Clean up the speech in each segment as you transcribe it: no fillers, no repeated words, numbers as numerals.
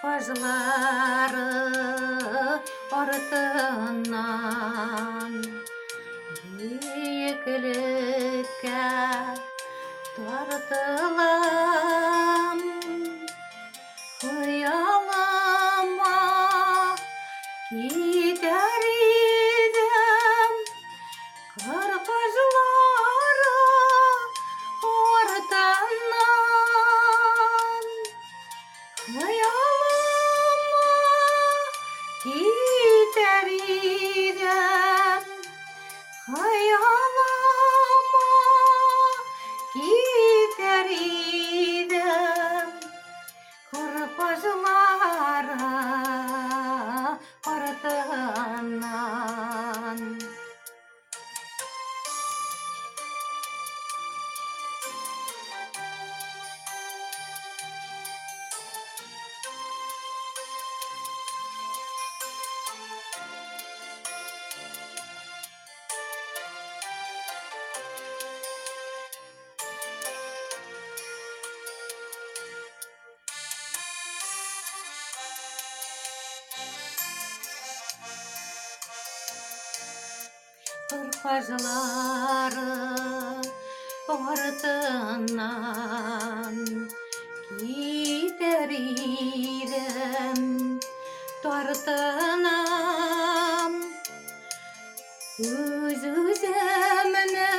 Kırpazları ortından büyüklükке tartılan Hıyalıma gider idem Kırpazları ortından Hıyalıma gider idem Hayalıma gider idem Kırpazlara ardından Kırpazları ardından gider idem tartınam Üz üzemine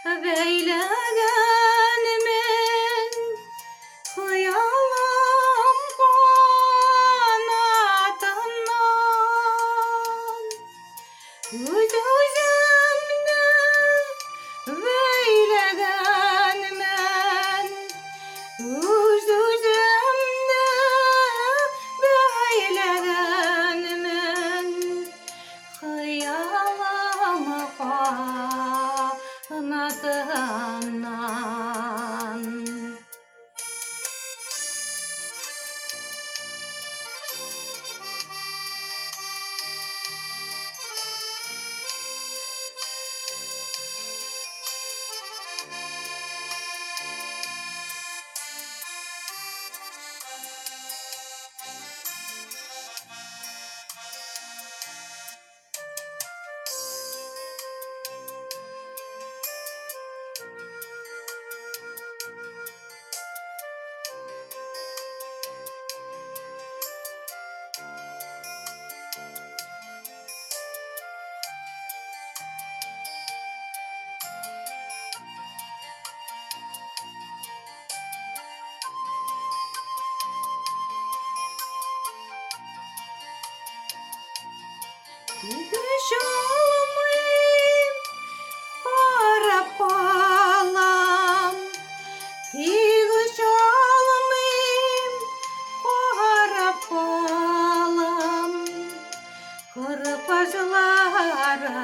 beyleğenimin Hıyalım kanatından Üz üzemine beyleğenimin Üz üzemine beyleğenimin Hıyalım kanatından Gidiş olmayayım karakolam Gidiş olmayayım karakolam Kırpazlara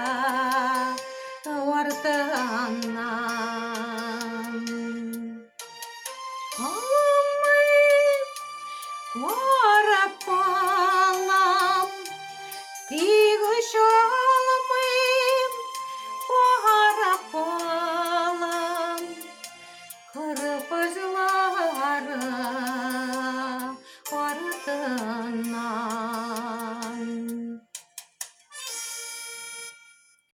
ortağına